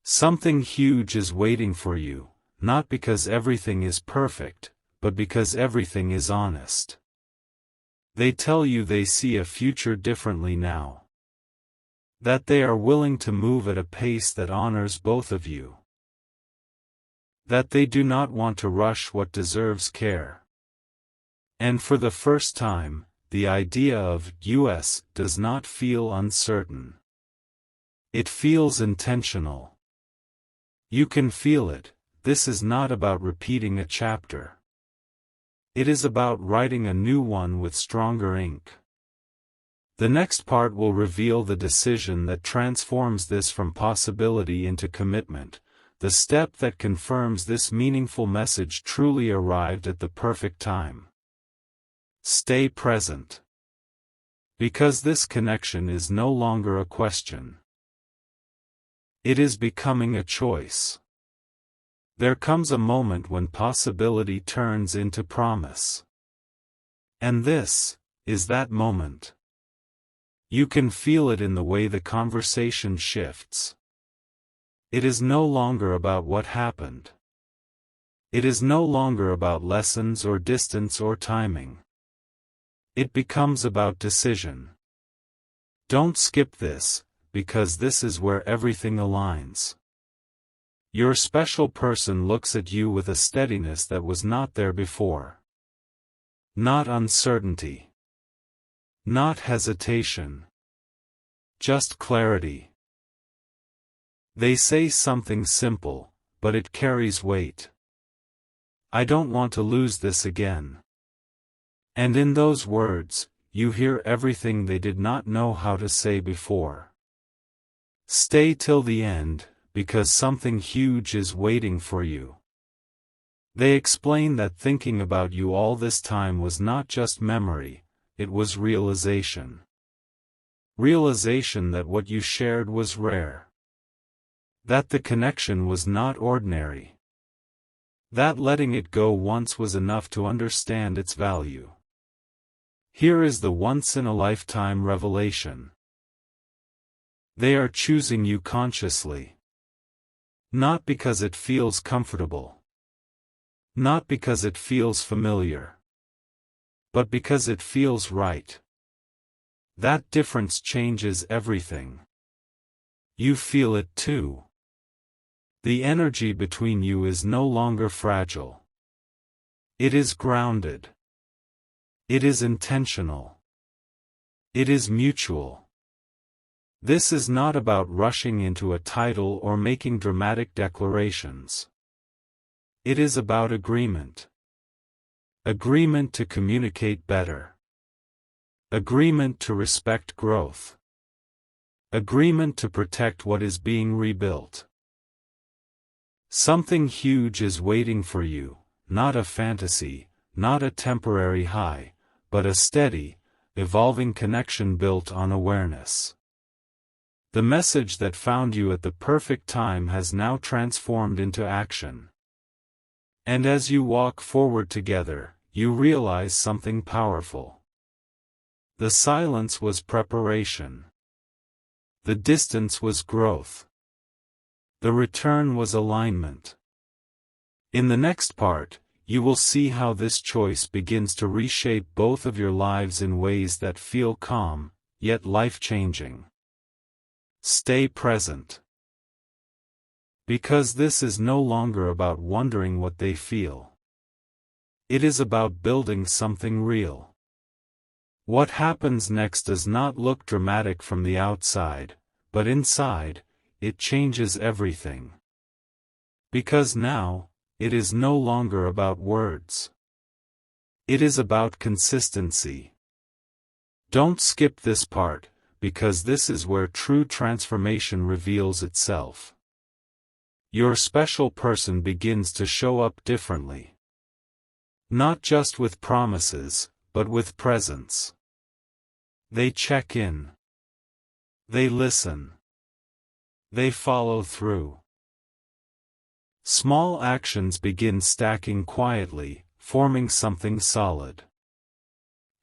Something huge is waiting for you, not because everything is perfect, but because everything is honest. They tell you they see a future differently now. That they are willing to move at a pace that honors both of you. That they do not want to rush what deserves care. And for the first time, the idea of us does not feel uncertain. It feels intentional. You can feel it. This is not about repeating a chapter. It is about writing a new one with stronger ink. The next part will reveal the decision that transforms this from possibility into commitment, the step that confirms this meaningful message truly arrived at the perfect time. Stay present. Because this connection is no longer a question. It is becoming a choice. There comes a moment when possibility turns into promise. And this is that moment. You can feel it in the way the conversation shifts. It is no longer about what happened. It is no longer about lessons or distance or timing. It becomes about decision. Don't skip this, because this is where everything aligns. Your special person looks at you with a steadiness that was not there before. Not uncertainty. Not hesitation. Just clarity. They say something simple, but it carries weight. I don't want to lose this again. And in those words, you hear everything they did not know how to say before. Stay till the end, because something huge is waiting for you. They explain that thinking about you all this time was not just memory, it was realization. Realization that what you shared was rare. That the connection was not ordinary. That letting it go once was enough to understand its value. Here is the once-in-a-lifetime revelation. They are choosing you consciously. Not because it feels comfortable. Not because it feels familiar. But because it feels right. That difference changes everything. You feel it too. The energy between you is no longer fragile. It is grounded. It is intentional. It is mutual. This is not about rushing into a title or making dramatic declarations. It is about agreement. Agreement to communicate better. Agreement to respect growth. Agreement to protect what is being rebuilt. Something huge is waiting for you, not a fantasy, not a temporary high, but a steady, evolving connection built on awareness. The message that found you at the perfect time has now transformed into action. And as you walk forward together, you realize something powerful. The silence was preparation. The distance was growth. The return was alignment. In the next part, you will see how this choice begins to reshape both of your lives in ways that feel calm, yet life-changing. Stay present. Because this is no longer about wondering what they feel. It is about building something real. What happens next does not look dramatic from the outside, but inside, it changes everything. Because now, it is no longer about words. It is about consistency. Don't skip this part, because this is where true transformation reveals itself. Your special person begins to show up differently. Not just with promises, but with presence. They check in. They listen. They follow through. Small actions begin stacking quietly, forming something solid.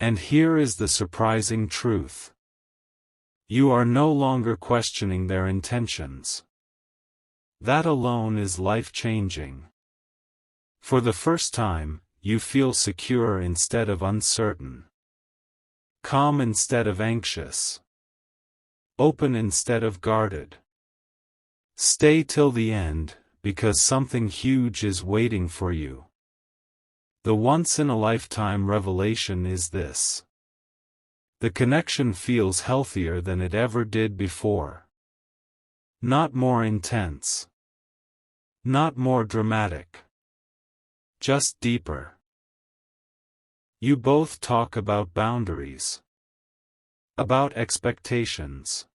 And here is the surprising truth. You are no longer questioning their intentions. That alone is life-changing. For the first time, you feel secure instead of uncertain. Calm instead of anxious. Open instead of guarded. Stay till the end, because something huge is waiting for you. The once-in-a-lifetime revelation is this. The connection feels healthier than it ever did before. Not more intense. Not more dramatic. Just deeper. You both talk about boundaries. About expectations.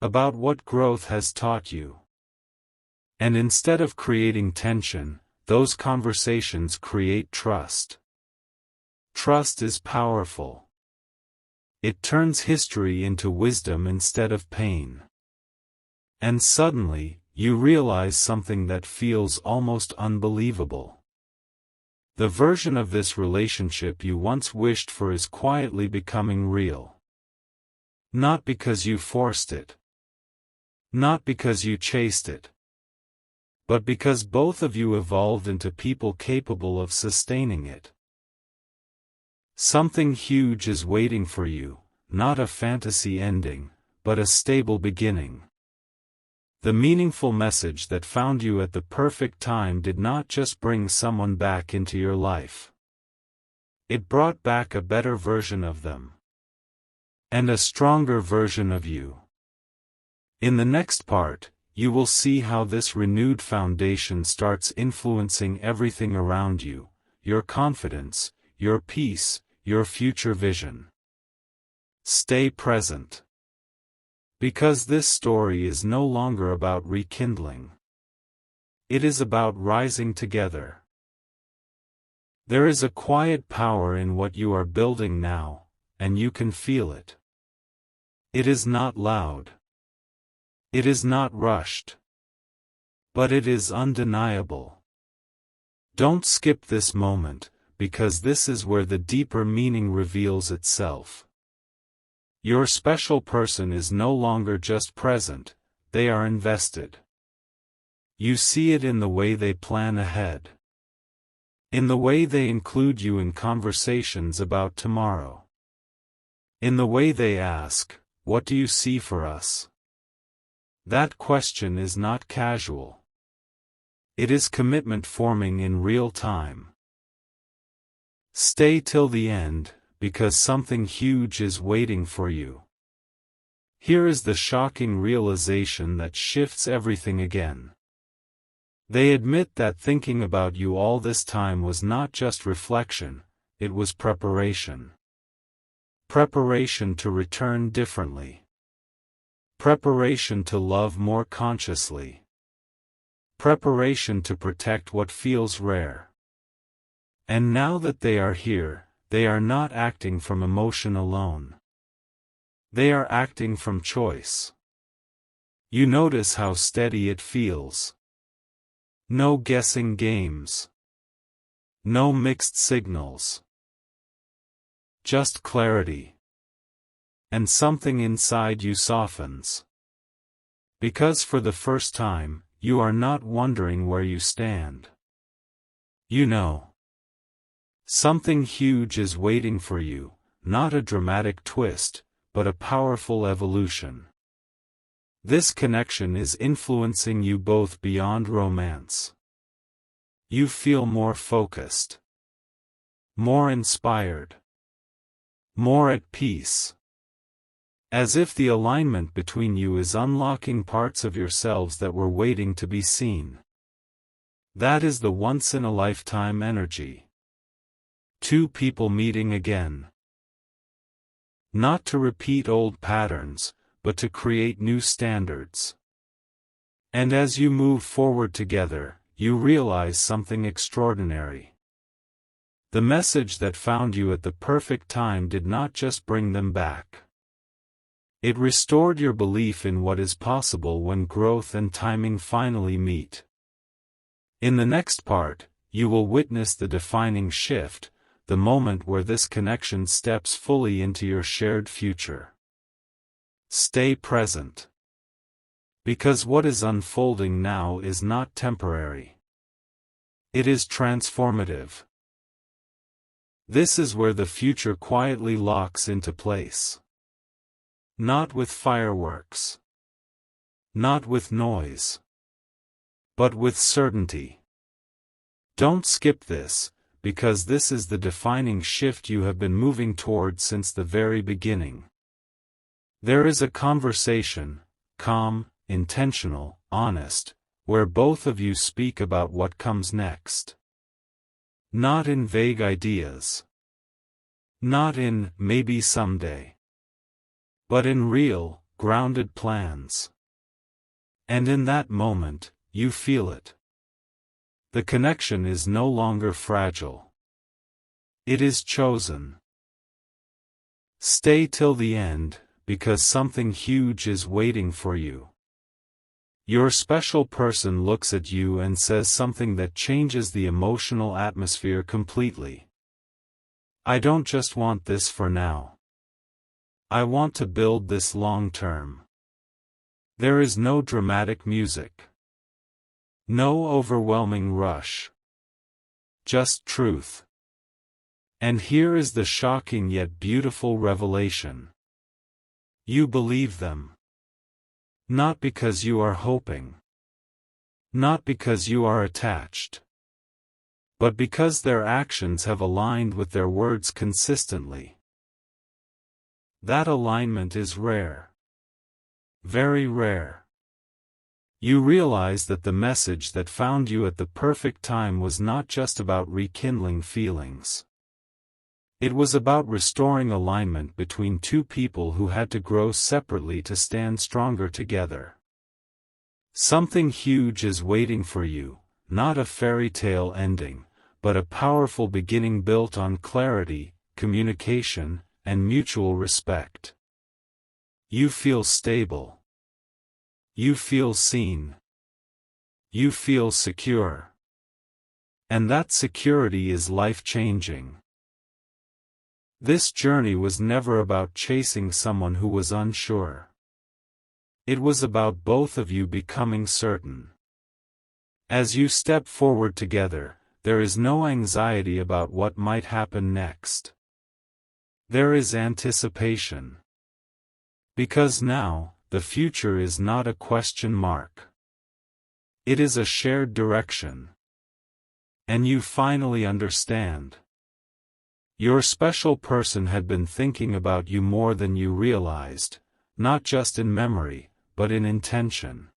About what growth has taught you. And instead of creating tension, those conversations create trust. Trust is powerful. It turns history into wisdom instead of pain. And suddenly, you realize something that feels almost unbelievable. The version of this relationship you once wished for is quietly becoming real. Not because you forced it. Not because you chased it. But because both of you evolved into people capable of sustaining it. Something huge is waiting for you, not a fantasy ending, but a stable beginning. The meaningful message that found you at the perfect time did not just bring someone back into your life. It brought back a better version of them. And a stronger version of you. In the next part, you will see how this renewed foundation starts influencing everything around you, your confidence, your peace, your future vision. Stay present. Because this story is no longer about rekindling. It is about rising together. There is a quiet power in what you are building now, and you can feel it. It is not loud. It is not rushed. But it is undeniable. Don't skip this moment, because this is where the deeper meaning reveals itself. Your special person is no longer just present, they are invested. You see it in the way they plan ahead. In the way they include you in conversations about tomorrow. In the way they ask, "What do you see for us?" That question is not casual. It is commitment forming in real time. Stay till the end, because something huge is waiting for you. Here is the shocking realization that shifts everything again. They admit that thinking about you all this time was not just reflection, it was preparation. Preparation to return differently. Preparation to love more consciously. Preparation to protect what feels rare. And now that they are here, they are not acting from emotion alone. They are acting from choice. You notice how steady it feels. No guessing games. No mixed signals. Just clarity. And something inside you softens. Because for the first time, you are not wondering where you stand. You know. Something huge is waiting for you, not a dramatic twist, but a powerful evolution. This connection is influencing you both beyond romance. You feel more focused, more inspired, more at peace. As if the alignment between you is unlocking parts of yourselves that were waiting to be seen. That is the once-in-a-lifetime energy. Two people meeting again. Not to repeat old patterns, but to create new standards. And as you move forward together, you realize something extraordinary. The message that found you at the perfect time did not just bring them back. It restored your belief in what is possible when growth and timing finally meet. In the next part, you will witness the defining shift, the moment where this connection steps fully into your shared future. Stay present. Because what is unfolding now is not temporary. It is transformative. This is where the future quietly locks into place. Not with fireworks. Not with noise. But with certainty. Don't skip this, because this is the defining shift you have been moving toward since the very beginning. There is a conversation, calm, intentional, honest, where both of you speak about what comes next. Not in vague ideas. Not in maybe someday. But in real, grounded plans. And in that moment, you feel it. The connection is no longer fragile. It is chosen. Stay till the end, because something huge is waiting for you. Your special person looks at you and says something that changes the emotional atmosphere completely. I don't just want this for now. I want to build this long term. There is no dramatic music. No overwhelming rush. Just truth. And here is the shocking yet beautiful revelation. You believe them. Not because you are hoping. Not because you are attached. But because their actions have aligned with their words consistently. That alignment is rare. Very rare. You realize that the message that found you at the perfect time was not just about rekindling feelings. It was about restoring alignment between two people who had to grow separately to stand stronger together. Something huge is waiting for you, not a fairy tale ending, but a powerful beginning built on clarity, communication, and mutual respect. You feel stable. You feel seen. You feel secure. And that security is life-changing. This journey was never about chasing someone who was unsure. It was about both of you becoming certain. As you step forward together, there is no anxiety about what might happen next. There is anticipation. Because now, the future is not a question mark. It is a shared direction. And you finally understand. Your special person had been thinking about you more than you realized, not just in memory, but in intention.